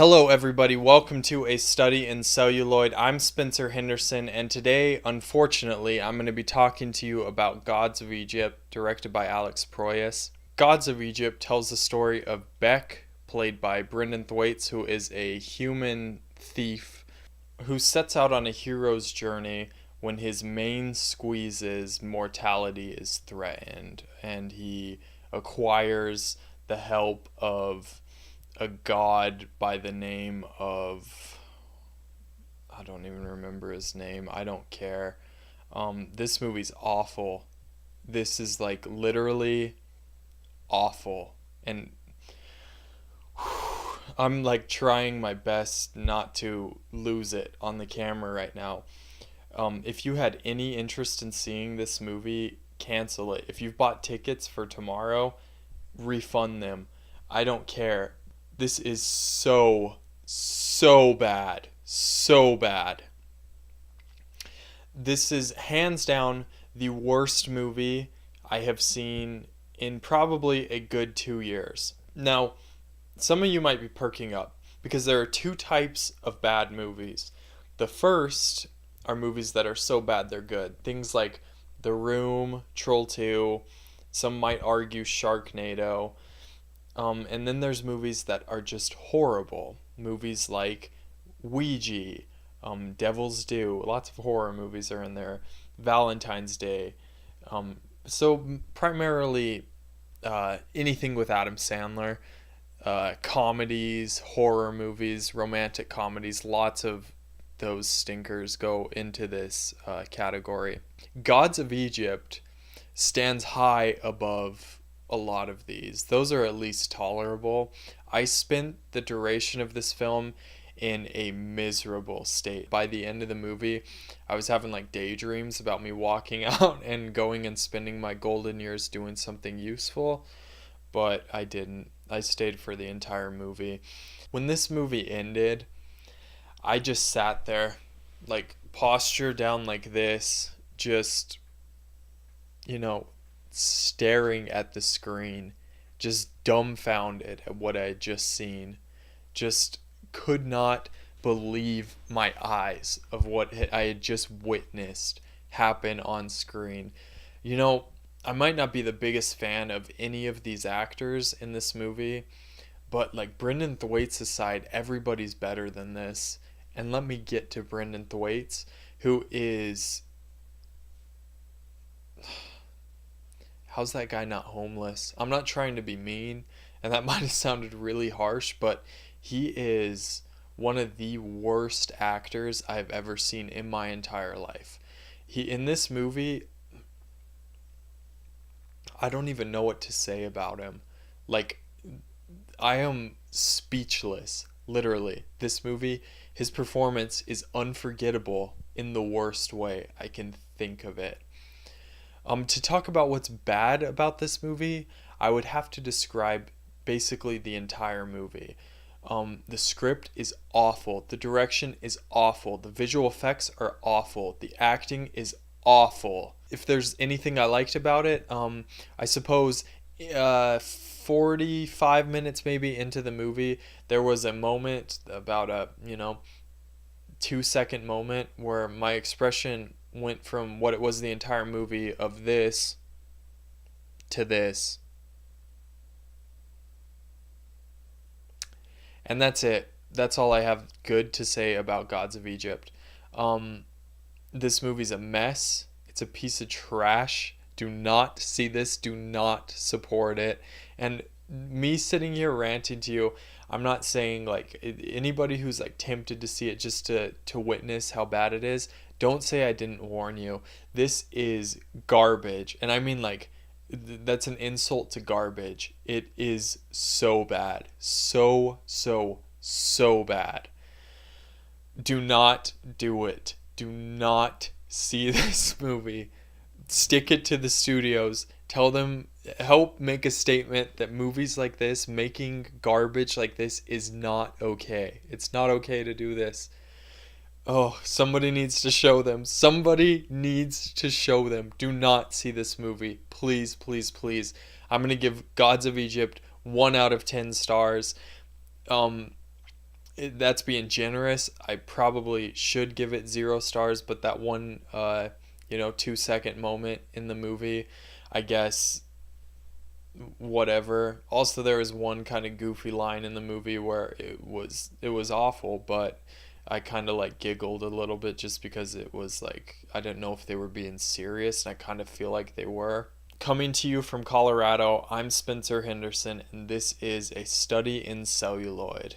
Hello, everybody. Welcome to a study in celluloid. I'm Spencer Henderson, and today, unfortunately, I'm going to be talking to you about Gods of Egypt, directed by Alex Proyas. Gods of Egypt tells the story of Beck, played by Brendan Thwaites, who is a human thief who sets out on a hero's journey when his main squeeze's mortality is threatened, and he acquires the help of a god by the name of, I don't even remember his name. I don't care. This movie's awful. This is like literally awful, and I'm like trying my best not to lose it on the camera right now. If you had any interest in seeing this movie, cancel it. If you've bought tickets for tomorrow, refund them. I don't care. This is so bad. So bad. This is hands down the worst movie I have seen in probably a good 2 years. Now, some of you might be perking up because there are two types of bad movies. The first are movies that are so bad they're good. Things like The Room, Troll 2, some might argue Sharknado. And then there's movies that are just horrible. Movies like Ouija, Devil's Due. Lots of horror movies are in there. Valentine's Day. So primarily anything with Adam Sandler. Comedies, horror movies, romantic comedies. Lots of those stinkers go into this category. Gods of Egypt stands high above a lot of these. Those are at least tolerable. I spent the duration of this film in a miserable state. By the end of the movie, I was having like daydreams about me walking out and going and spending my golden years doing something useful, but I didn't. I stayed for the entire movie. When this movie ended, I just sat there, like posture down like this, just, staring at the screen, just dumbfounded at what I had just seen. Just could not believe my eyes of what I had just witnessed happen on screen. I might not be the biggest fan of any of these actors in this movie, but like Brendan Thwaites aside, everybody's better than this. And let me get to Brendan Thwaites, who is... How's that guy not homeless? I'm not trying to be mean, and that might have sounded really harsh, but he is one of the worst actors I've ever seen in my entire life. In this movie, I don't even know what to say about him. Like, I am speechless, literally. This movie, his performance is unforgettable in the worst way I can think of it. To talk about what's bad about this movie, I would have to describe basically the entire movie. The script is awful. The direction is awful. The visual effects are awful. The acting is awful. If there's anything I liked about it, I suppose 45 minutes maybe into the movie, there was a moment, about a 2-second moment, where my expression went from what it was the entire movie of this to this. And that's it. That's all I have good to say about Gods of Egypt. This movie's a mess. It's a piece of trash. Do not see this. Do not support it. And me sitting here ranting to you, I'm not saying like anybody who's like tempted to see it just to witness how bad it is, don't say I didn't warn you. This is garbage. And I mean like that's an insult to garbage. It is so bad. So bad. Do not do it. Do not see this movie. Stick it to the studios. Tell them, help make a statement that movies like this, making garbage like this, is not okay. It's not okay to do this. Oh, somebody needs to show them. Somebody needs to show them. Do not see this movie. Please, please, please. I'm going to give Gods of Egypt 1 out of 10 stars. That's being generous. I probably should give it 0 stars, but that one, 2 second moment in the movie, I guess, whatever. Also, there was one kind of goofy line in the movie where it was awful, but I kind of like giggled a little bit just because it was like I didn't know if they were being serious, and I kind of feel like they were. Coming to you from Colorado, I'm Spencer Henderson, and this is A Study in Celluloid.